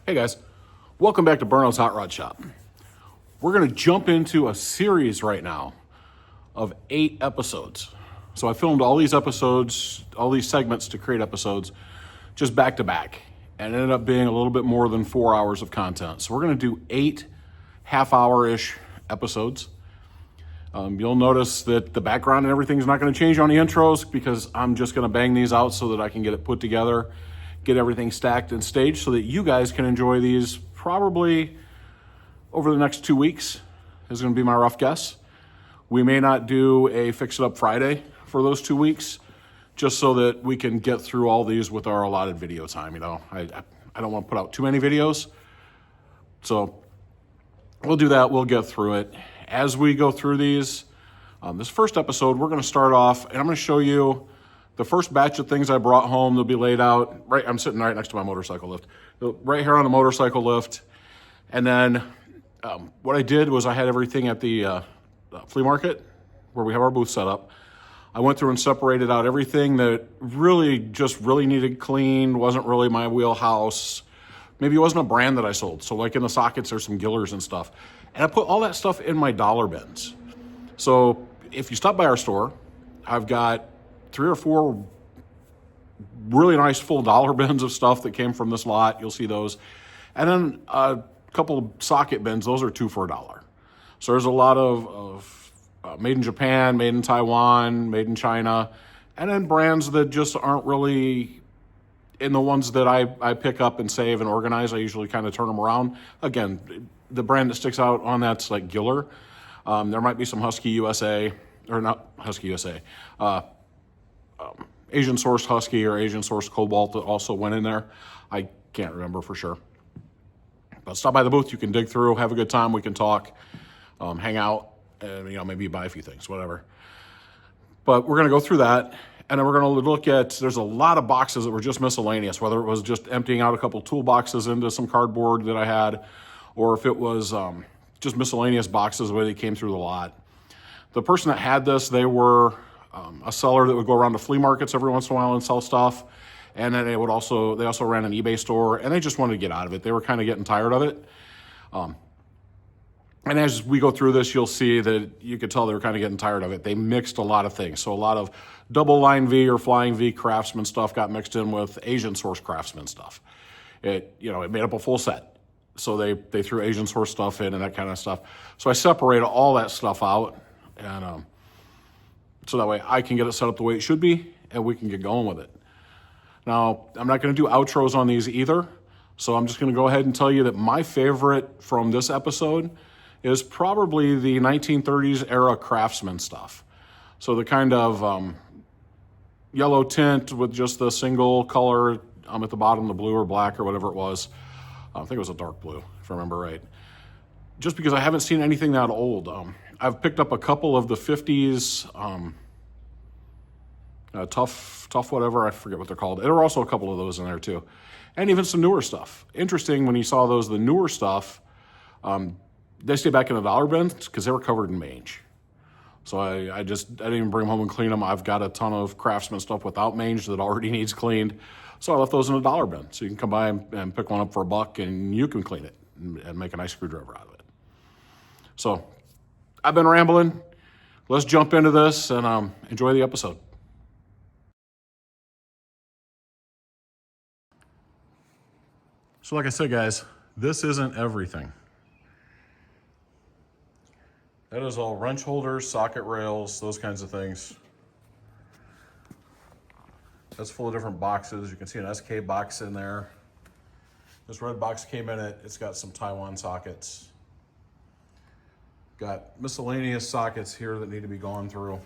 Hey guys, welcome back to Burnout's Hot Rod Shop. We're going to jump into a series right now of 8 episodes. So I filmed all these episodes, all these segments to create episodes just back to back, and it ended up being a little bit more than 4 hours of content. So we're going to do 8 half-hour-ish episodes. You'll notice that the background and everything's not going to change on the intros because I'm just going to bang these out so that I can get it put together, get everything stacked and staged so that you guys can enjoy these probably over the next 2 weeks is going to be my rough guess. We may not do a Fix It Up Friday for those 2 weeks just so that we can get through all these with our allotted video time. I don't want to put out too many videos. So we'll do that. We'll get through it. As we go through these, this first episode, we're going to start off, and I'm going to show you the first batch of things I brought home. They'll be laid out right. I'm sitting right next to my motorcycle lift, right here on the motorcycle lift. And then what I did was I had everything at the flea market where we have our booth set up. I went through and separated out everything that really needed cleaned, wasn't really my wheelhouse. Maybe it wasn't a brand that I sold. So like in the sockets, there's some Gillers and stuff. And I put all that stuff in my dollar bins. So if you stop by our store, I've got 3 or 4 really nice full dollar bins of stuff that came from this lot. You'll see those. And then a couple of socket bins. Those are 2 for $1. So there's a lot of made in Japan, made in Taiwan, made in China, and then brands that just aren't really in the ones that I pick up and save and organize. I usually kind of turn them around. Again, the brand that sticks out on that's like Giller. There might be some Husky USA, or not Husky USA, Asian sourced Husky or Asian sourced Cobalt that also went in there. I can't remember for sure. But stop by the booth. You can dig through, have a good time. We can talk, hang out, and maybe buy a few things, whatever. But we're going to go through that. And then we're going to look at, there's a lot of boxes that were just miscellaneous, whether it was just emptying out a couple toolboxes into some cardboard that I had, or if it was just miscellaneous boxes the way they came through the lot. The person that had this, they were a seller that would go around to flea markets every once in a while and sell stuff. And then they also ran an eBay store, and they just wanted to get out of it. They were kind of getting tired of it. And as we go through this, you'll see that you could tell they were kind of getting tired of it. They mixed a lot of things. So a lot of double line V or flying V Craftsman stuff got mixed in with Asian source Craftsman stuff. It made up a full set. So they threw Asian source stuff in and that kind of stuff. So I separated all that stuff out, and so that way I can get it set up the way it should be, and we can get going with it. Now, I'm not going to do outros on these either, so I'm just going to go ahead and tell you that my favorite from this episode is probably the 1930s era Craftsman stuff. So the kind of yellow tint with just the single color at the bottom, the blue or black or whatever it was. I think it was a dark blue, if I remember right. Just because I haven't seen anything that old. I've picked up a couple of the 50s tough whatever, I forget what they're called. There were also a couple of those in there too. And even some newer stuff. Interesting when you saw those, the newer stuff, they stay back in the dollar bins because they were covered in mange. So I didn't even bring them home and clean them. I've got a ton of Craftsman stuff without mange that already needs cleaned. So I left those in a dollar bin. So you can come by and pick one up for $1 and you can clean it and make a nice screwdriver out of it. So I've been rambling. Let's jump into this and enjoy the episode. So like I said, guys, this isn't everything. That is all wrench holders, socket rails, those kinds of things. That's full of different boxes. You can see an SK box in there. This red box came in it. It's got some Taiwan sockets. Got miscellaneous sockets here that need to be gone through.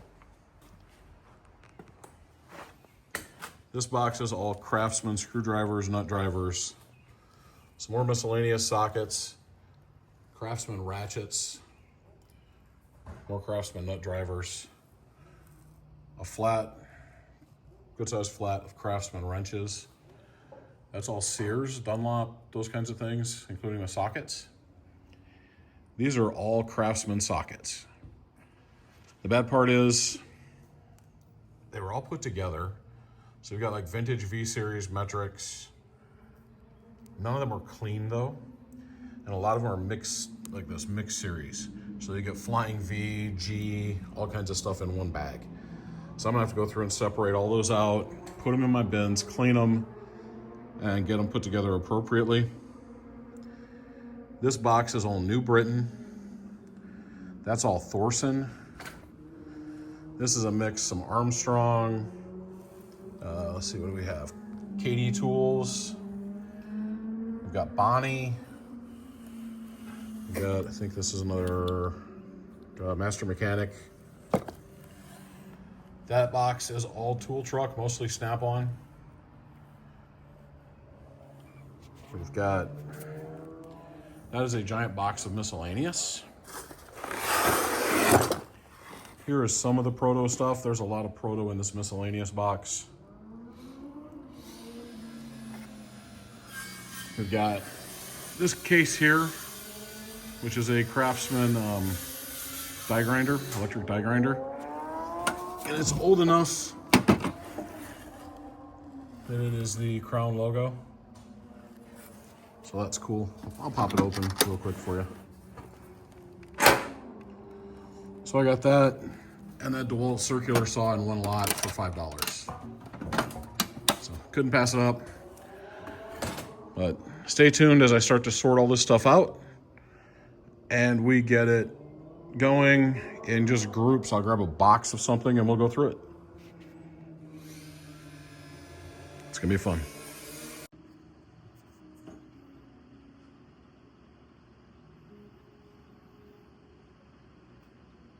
This box is all Craftsman screwdrivers, nut drivers. Some more miscellaneous sockets, Craftsman ratchets, more Craftsman nut drivers, a flat, good sized flat of Craftsman wrenches. That's all Sears, Dunlop, those kinds of things, including the sockets. These are all Craftsman sockets. The bad part is they were all put together. So we've got like vintage V-Series metrics, None of them are clean though. And a lot of them are mixed, like this mixed series. So you get Flying V, G, all kinds of stuff in one bag. So I'm gonna have to go through and separate all those out, put them in my bins, clean them, and get them put together appropriately. This box is all New Britain. That's all Thorson. This is a mix, some Armstrong. Let's see, what do we have? KD Tools. We've got Bonnie. We've got, I think this is another Master Mechanic. That box is all Tool Truck, mostly Snap-on. We've got, that is a giant box of miscellaneous. Here is some of the Proto stuff. There's a lot of Proto in this miscellaneous box. We've got this case here, which is a Craftsman die grinder, electric die grinder. And it's old enough that it is the Crown logo. So that's cool. I'll pop it open real quick for you. So I got that and that DeWalt circular saw in one lot for $5. So couldn't pass it up. But stay tuned as I start to sort all this stuff out and we get it going in just groups. I'll grab a box of something and we'll go through it. It's gonna be fun.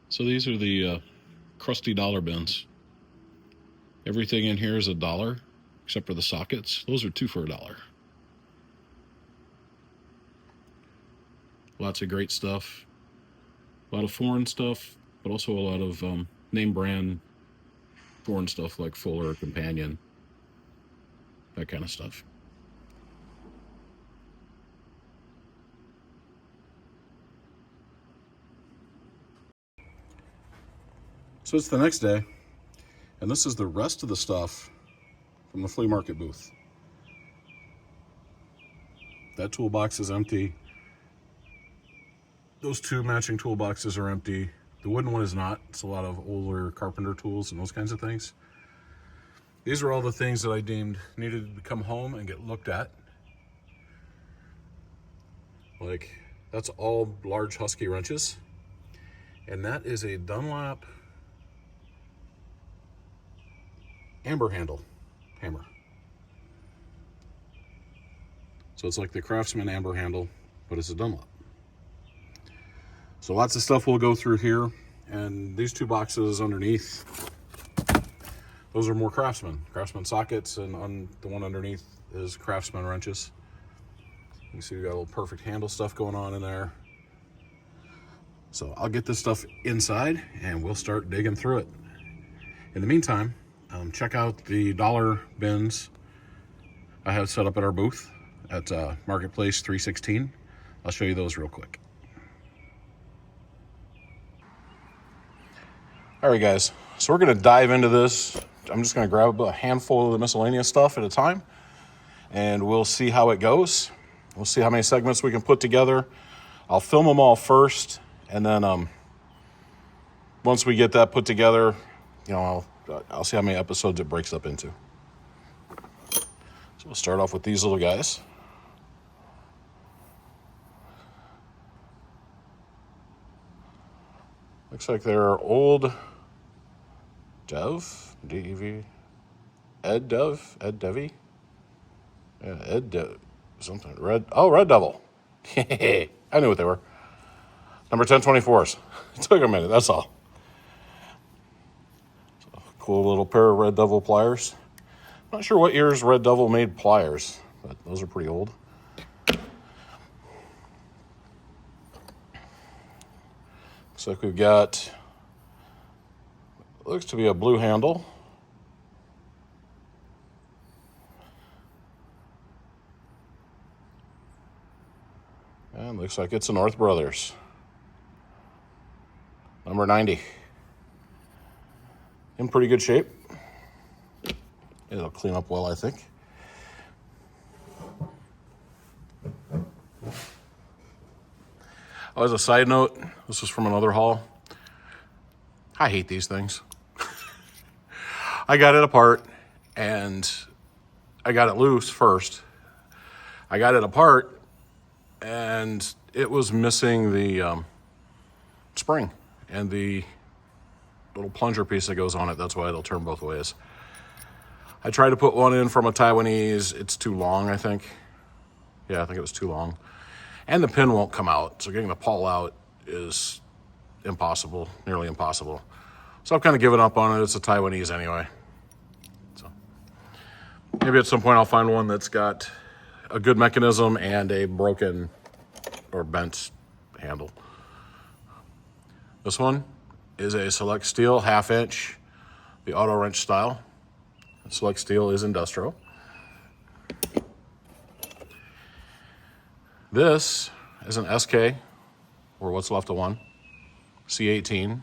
So these are the crusty dollar bins. Everything in here is $1 except for the sockets. Those are 2 for $1. Lots of great stuff. A lot of foreign stuff, but also a lot of name brand foreign stuff like Fuller, Companion, that kind of stuff. So it's the next day, and this is the rest of the stuff from the flea market booth. That toolbox is empty. Those 2 matching toolboxes are empty. The wooden one is not. It's a lot of older carpenter tools and those kinds of things. These are all the things that I deemed needed to come home and get looked at. Like, that's all large Husky wrenches. And that is a Dunlop amber handle hammer. So it's like the Craftsman amber handle, but it's a Dunlop. So lots of stuff we'll go through here, and these 2 boxes underneath, those are more Craftsman sockets, and on the one underneath is Craftsman wrenches. You can see we got a little perfect handle stuff going on in there. So I'll get this stuff inside and we'll start digging through it. In the meantime, check out the dollar bins I have set up at our booth at Marketplace 316. I'll show you those real quick. All right, guys, so we're gonna dive into this. I'm just gonna grab a handful of the miscellaneous stuff at a time, and we'll see how it goes. We'll see how many segments we can put together. I'll film them all first, and then once we get that put together, you know, I'll see how many episodes it breaks up into. So we'll start off with these little guys. Looks like they're old Dev, D-E-V, Ed Devy? Yeah, Ed Dev, something, Red Devil. I knew what they were. Number 1024s. It took a minute, that's all. So, cool little pair of Red Devil pliers. Not sure what year's Red Devil made pliers, but those are pretty old. Looks like we've got, looks to be a blue handle. And looks like it's a North Brothers. Number 90. In pretty good shape. It'll clean up well, I think. Oh, as a side note, this was from another haul. I hate these things. I got it apart, and I got it loose first. I got it apart, and it was missing the spring and the little plunger piece that goes on it. That's why it'll turn both ways. I tried to put one in from a Taiwanese. It's too long, I think. Yeah, I think it was too long. And the pin won't come out, so getting the pawl out is impossible, nearly impossible. So I've kind of given up on it. It's a Taiwanese anyway. So maybe at some point I'll find one that's got a good mechanism and a broken or bent handle. This one is a Select Steel 1/2 inch, the auto wrench style. Select Steel is industrial. This is an SK, or what's left of one, C18,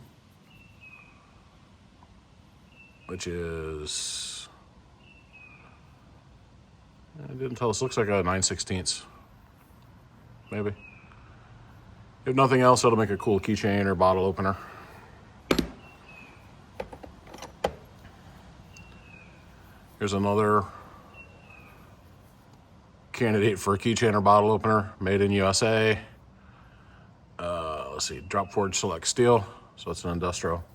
which is, it didn't tell us, looks like a 9/16, maybe. If nothing else, it'll make a cool keychain or bottle opener. Here's another candidate for a keychain or bottle opener, made in USA. Let's see, Drop Forge Select Steel, so it's an industrial.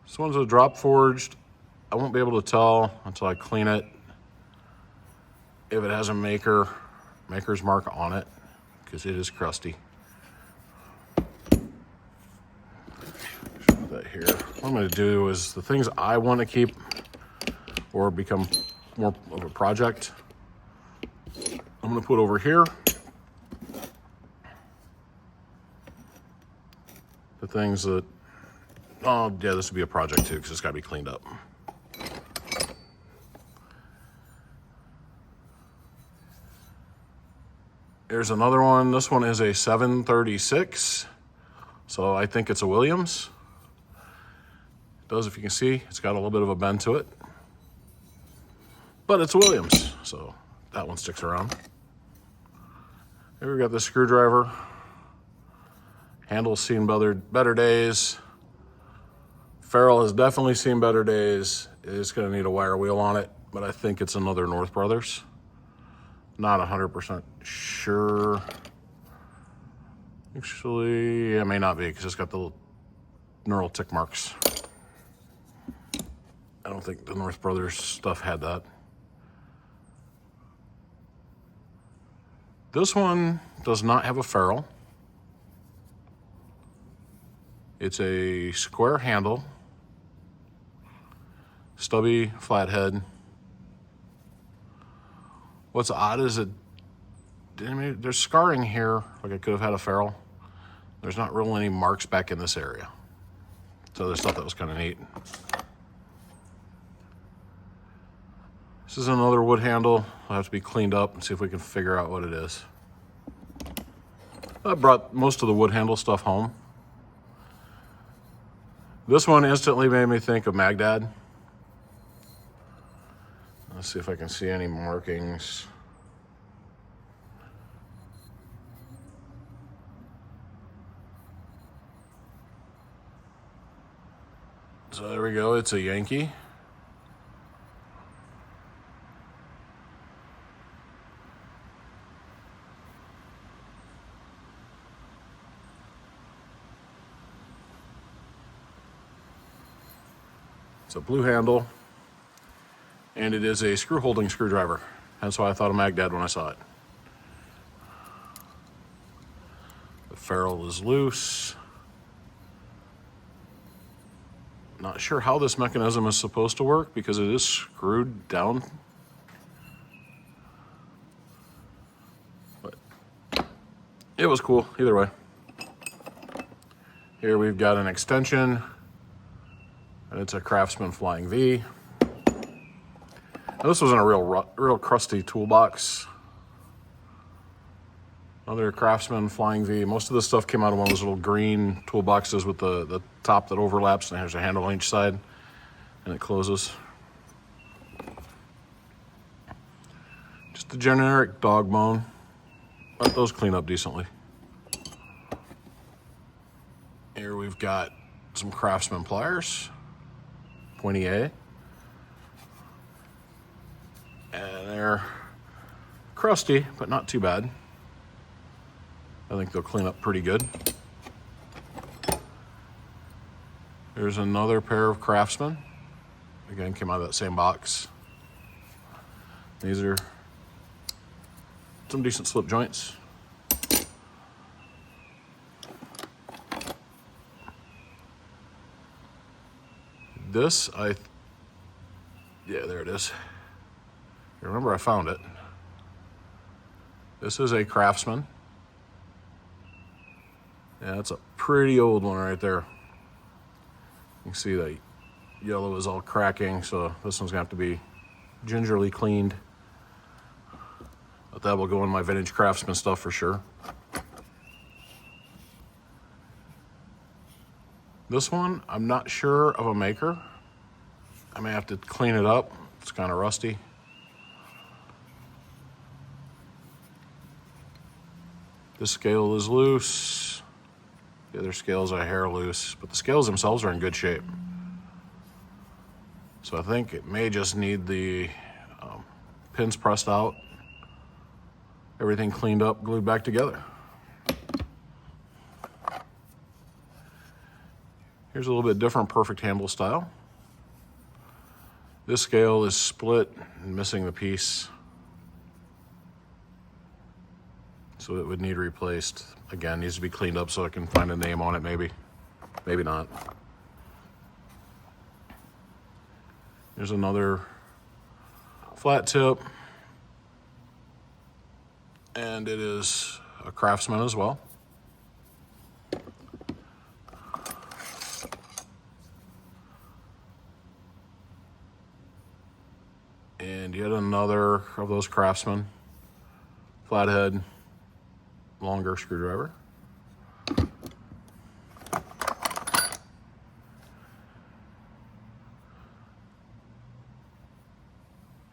This one's a drop forged. I won't be able to tell until I clean it if it has a maker's mark on it, because it is crusty. Put that here. What I'm going to do is the things I want to keep or become more of a project, I'm going to put over here. The things that, oh yeah, this would be a project too because it's got to be cleaned up. Here's another one. This one is a 736. So I think it's a Williams. It does, if you can see, it's got a little bit of a bend to it. But it's a Williams, so that one sticks around. Here we got the screwdriver. Handle's seen better days. Ferrule has definitely seen better days. It's gonna need a wire wheel on it, but I think it's another North Brothers. Not 100% sure. Actually, it may not be because it's got the little knurl tick marks. I don't think the North Brothers stuff had that. This one does not have a ferrule. It's a square handle, stubby flathead. What's odd is there's scarring here, like I could have had a ferrule. There's not really any marks back in this area. So I just thought that was kind of neat. This is another wood handle. I'll have to be cleaned up and see if we can figure out what it is. I brought most of the wood handle stuff home. This one instantly made me think of Magdad. Let's see if I can see any markings. So there we go, it's a Yankee. It's a blue handle, and it is a screw holding screwdriver. That's why I thought of Magdad when I saw it. The ferrule is loose. Not sure how this mechanism is supposed to work because it is screwed down. But it was cool either way. Here we've got an extension. And it's a Craftsman Flying V. Now this was in a real crusty toolbox. Another Craftsman Flying V. Most of this stuff came out of one of those little green toolboxes with the top that overlaps, and there's a handle on each side, and it closes. Just the generic dog bone. Let those clean up decently. Here we've got some Craftsman pliers, pointy A. And they're crusty, but not too bad. I think they'll clean up pretty good. Here's another pair of Craftsman. Again, came out of that same box. These are some decent slip joints. This, yeah, there it is. Remember, I found it. This is a Craftsman. Yeah, that's a pretty old one right there. You can see that yellow is all cracking, so this one's gonna have to be gingerly cleaned. But that will go in my vintage Craftsman stuff for sure. This one, I'm not sure of a maker. I may have to clean it up. It's kind of rusty. This scale is loose. The other scales are hair loose, but the scales themselves are in good shape. So I think it may just need the pins pressed out, everything cleaned up, glued back together. Here's a little bit different perfect handle style. This scale is split and missing the piece, so it would need replaced. Again, needs to be cleaned up so I can find a name on it, maybe. Maybe not. Here's another flat tip. And it is a Craftsman as well. And yet another of those Craftsman. Flathead, longer screwdriver.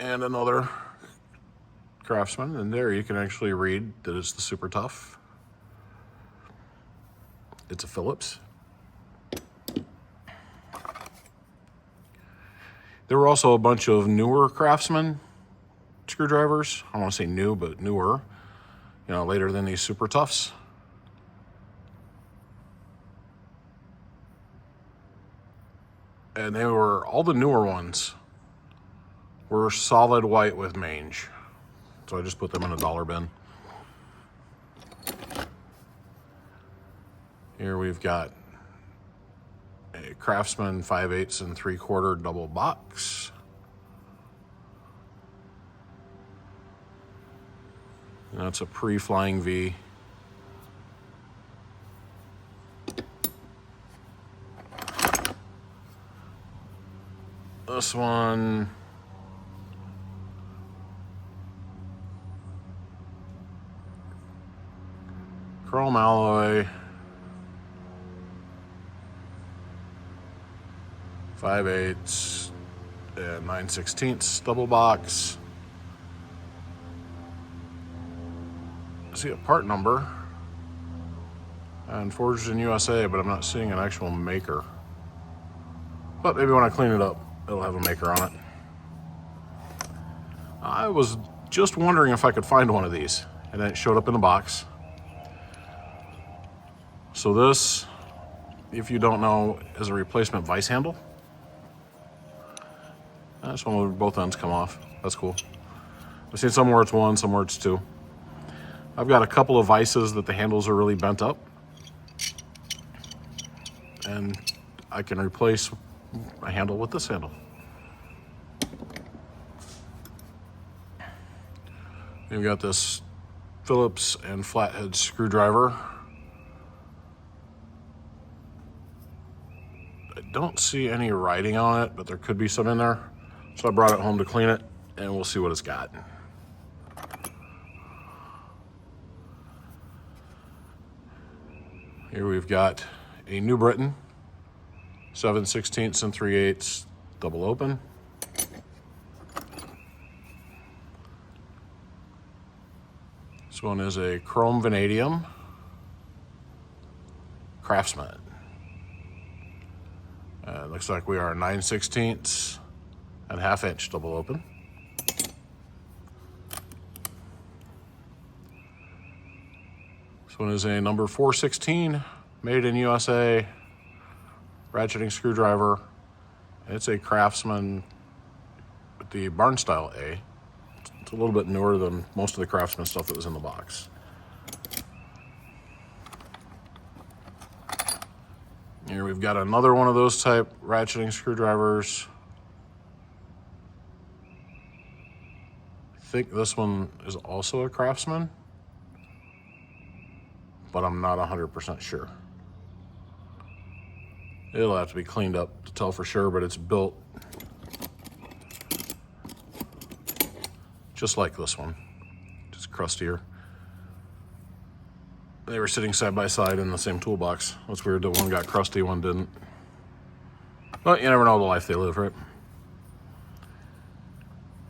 And another Craftsman, and there you can actually read that it's the Super Tough. It's a Phillips. There were also a bunch of newer Craftsman screwdrivers. I don't want to say new, but newer, you know, later than these Super Toughs. And they were, all the newer ones were solid white with mange. So I just put them in a dollar bin. Here we've got a Craftsman 5/8 and 3/4 double box. And that's a pre-flying V. This one, chrome alloy, 5/8 and 9/16 double box. I see a part number and forged in USA, but I'm not seeing an actual maker. But maybe when I clean it up, it'll have a maker on it. I was just wondering if I could find one of these, and then it showed up in the box. So this, if you don't know, is a replacement vice handle. This one where both ends come off. That's cool. I've seen some where it's one, some where it's two. I've got a couple of vices that the handles are really bent up, and I can replace a handle with this handle. You've got this Phillips and flathead screwdriver. I don't see any writing on it, but there could be some in there. So I brought it home to clean it, and we'll see what it's got. Here we've got a New Britain, 7/16 and 3/8 double open. This one is a chrome vanadium Craftsman. It looks like we are 9/16 and 1/2 inch double open. This one is a number 416, made in USA, ratcheting screwdriver. It's a Craftsman with the barn style A. It's a little bit newer than most of the Craftsman stuff that was in the box. Here we've got another one of those type ratcheting screwdrivers. I think this one is also a Craftsman, but I'm not 100% sure. It'll have to be cleaned up to tell for sure, but it's built just like this one, just crustier. They were sitting side by side in the same toolbox. That's weird that one got crusty, one didn't. But you never know the life they live, right?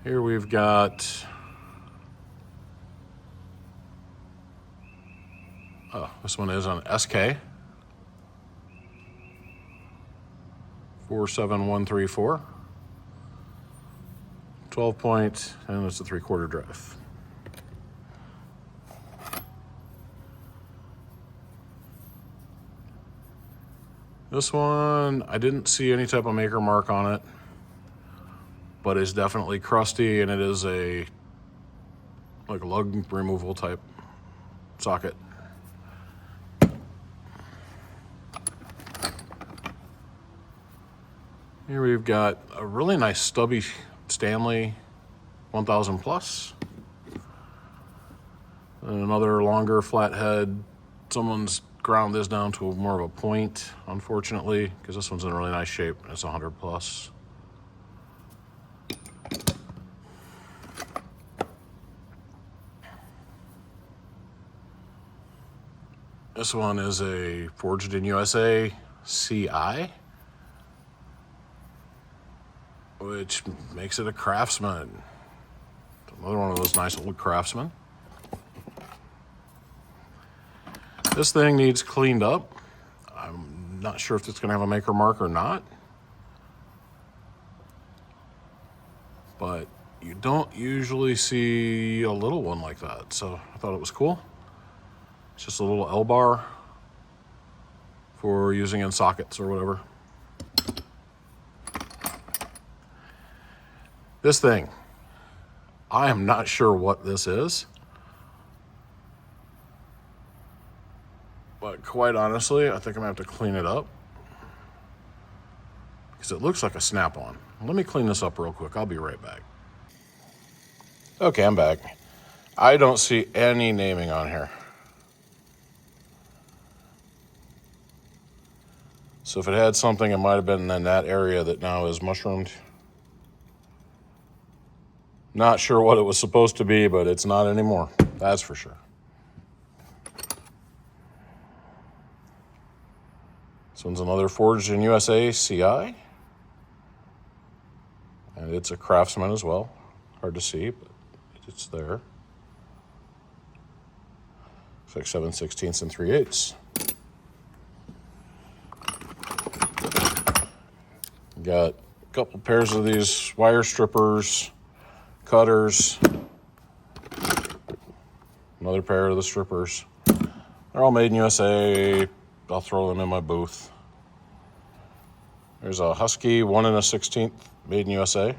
Here we've got, oh, this one is on SK 47134, 12 point, and it's a 3/4 drive. This one, I didn't see any type of maker mark on it, but it's definitely crusty, and it is a like lug removal type socket. Here we've got a really nice stubby Stanley 1000 plus. And another longer flathead. Someone's ground this down to more of a point, unfortunately, because this one's in really nice shape. It's 100 plus. This one is a Forged in USA CI, which makes it a Craftsman. Another one of those nice old Craftsmen. This thing needs cleaned up. I'm not sure if it's going to have a maker mark or not, but you don't usually see a little one like that, so I thought it was cool. It's just a little L-bar for using in sockets or whatever. This thing, I am not sure what this is, but quite honestly, I think I'm gonna have to clean it up because it looks like a snap-on. Let me clean this up real quick. I'll be right back. Okay, I'm back. I don't see any naming on here. So if it had something, it might have been in that area that now is mushroomed. Not sure what it was supposed to be, but it's not anymore. That's for sure. This one's another Forged in USA CI. And it's a Craftsman as well. Hard to see, but it's there. It's like 7/16 and 3/8. Got a couple pairs of these wire strippers, cutters, another pair of the strippers. They're all made in USA. I'll throw them in my booth. There's a Husky 1 1/16, made in USA.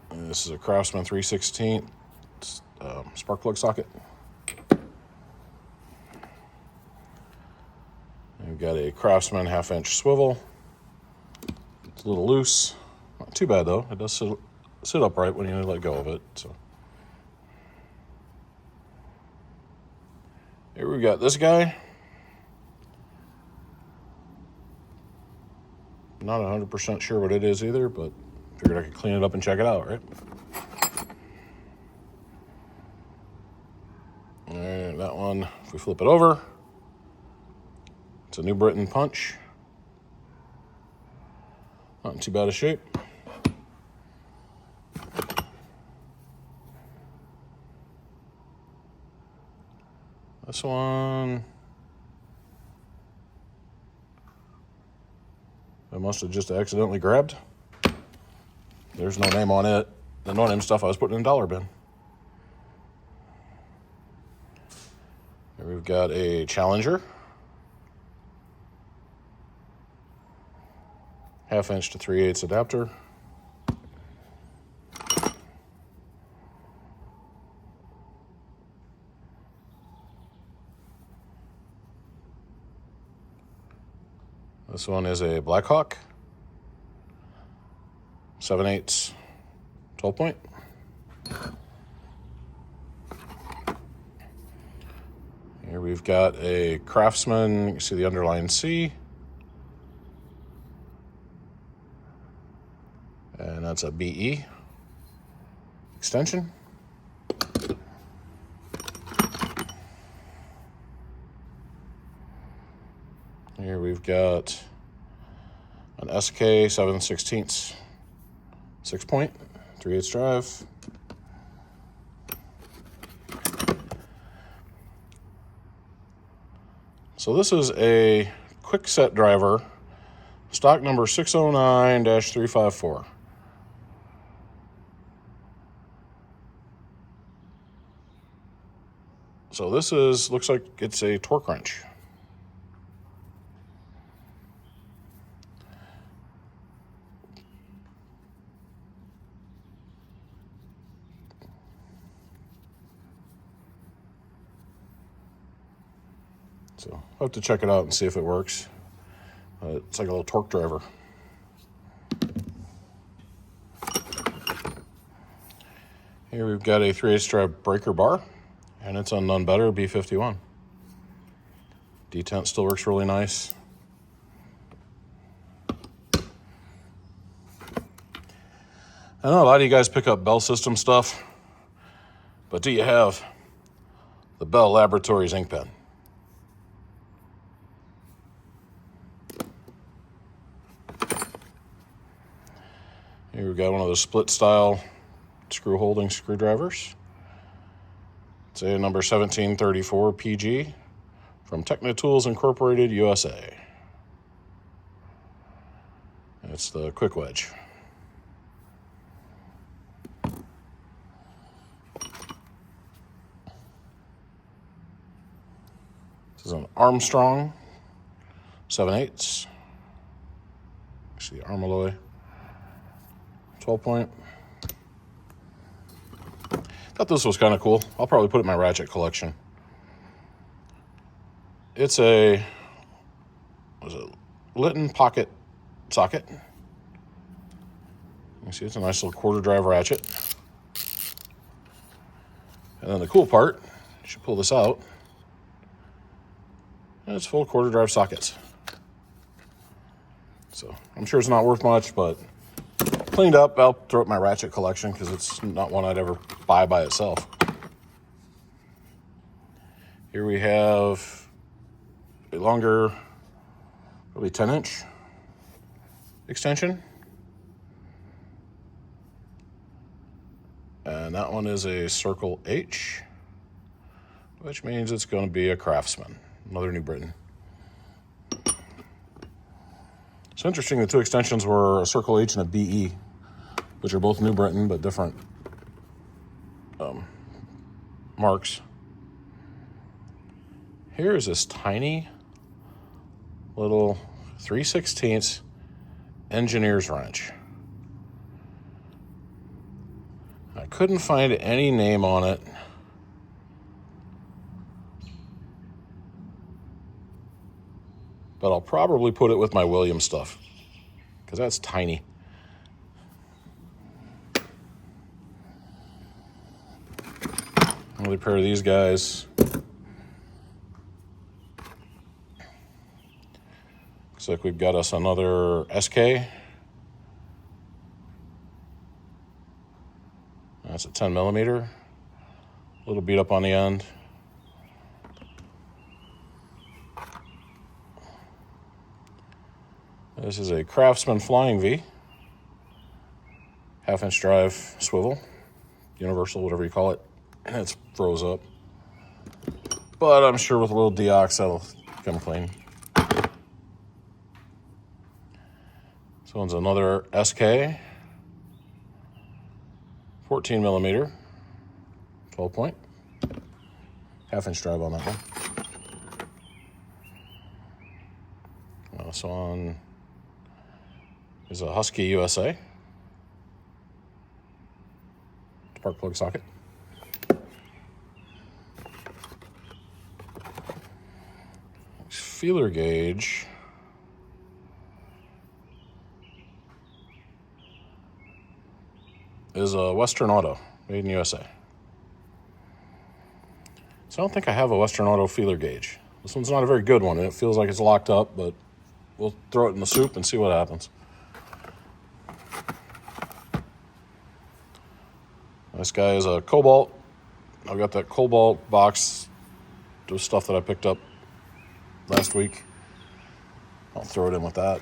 And this is a Craftsman 3/16 spark plug socket. We've got a Craftsman 1/2 inch swivel. It's a little loose. Not too bad though. It does sit upright when you let go of it. So here we got this guy. Not 100% sure what it is either, but figured I could clean it up and check it out, right? And that one, if we flip it over, it's a New Britain punch. Not in too bad a shape. This one, I must have just accidentally grabbed. There's no name on it. The no-name stuff I was putting in dollar bin. Here we've got a Challenger. 1/2" to 3/8 adapter. This one is a Blackhawk. 7/8 12 point. Here we've got a Craftsman. You can see the underline C. And that's a BE extension. Here we've got an SK 7/16 6 point, 3/8 drive. So this is a quick set driver, stock number 609-354. So this looks like it's a torque wrench. So I'll have to check it out and see if it works. It's like a little torque driver. Here we've got a 3/8 drive breaker bar, and it's on None Better B51. Detent still works really nice. I know a lot of you guys pick up Bell System stuff, but do you have the Bell Laboratories ink pen? Here we've got one of those split style screw holding screwdrivers. It's a number 1734 PG from Technitools Incorporated, USA. It's the quick wedge. This is an Armstrong 7/8. See the Armalloy 12 point. Thought this was kind of cool. I'll probably put it in my ratchet collection. It's a Litton pocket socket. You see it's a nice little quarter drive ratchet. And then the cool part, you should pull this out, and it's full of quarter drive sockets. So I'm sure it's not worth much, but cleaned up, I'll throw it in my ratchet collection because it's not one I'd ever buy by itself. Here we have a longer, probably 10-inch extension. And that one is a Circle H, which means it's going to be a Craftsman, another New Britain. It's interesting, the two extensions were a Circle H and a BE, which are both New Britain, but different marks. Here is this tiny little 3/16 engineer's wrench. I couldn't find any name on it. But I'll probably put it with my Williams stuff, because that's tiny. Another pair of these guys. Looks like we've got us another SK. That's a 10mm. A little beat up on the end. This is a Craftsman Flying V. 1/2" drive swivel. Universal, whatever you call it. And it's froze up. but I'm sure with a little deox that'll come clean. This one's another SK, 14 millimeter, 12 point, half-inch drive on that one. This one is a Husky USA spark plug socket. Feeler gauge is a Western Auto, made in USA. So I don't think I have a Western Auto feeler gauge. This one's not a very good one, and it feels like it's locked up, but we'll throw it in the soup and see what happens. This guy is a Cobalt. I've got that Cobalt box of stuff that I picked up last week. I'll throw it in with that.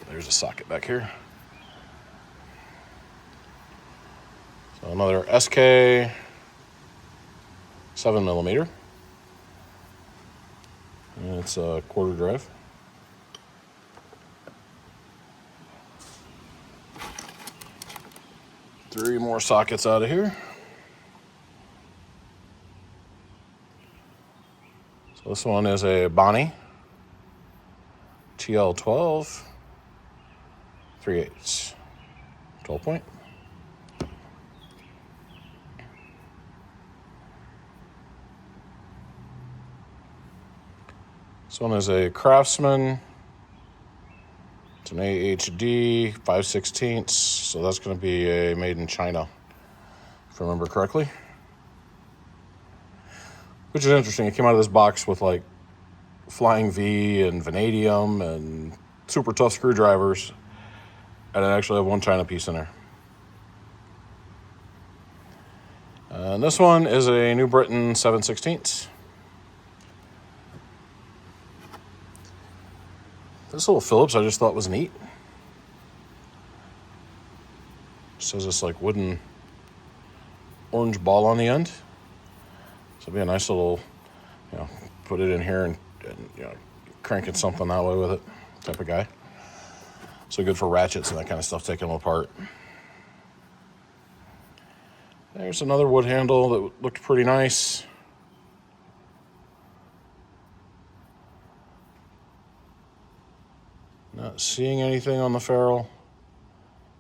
There's a socket back here. So another SK 7 millimeter. And it's a quarter drive. Three more sockets out of here. So this one is a Bonnie TL12 3/8, 12 point. This one is a Craftsman. It's an AHD 5/16, so that's going to be a made in China, if I remember correctly. Which is interesting. It came out of this box with like Flying V and vanadium and super tough screwdrivers, and I actually have one China piece in there. And this one is a New Britain 7/16. This little Phillips I just thought was neat. Just has this like wooden orange ball on the end. So it'd be a nice little, put it in here and cranking something that way with it type of guy. So good for ratchets and that kind of stuff, taking them apart. There's another wood handle that looked pretty nice. Not seeing anything on the ferrule,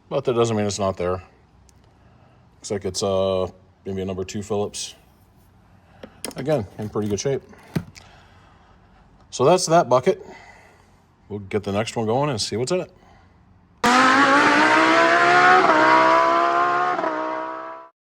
but that doesn't mean it's not there. Looks like it's maybe a number 2 Phillips. Again, in pretty good shape. So that's that bucket. We'll get the next one going and see what's in it.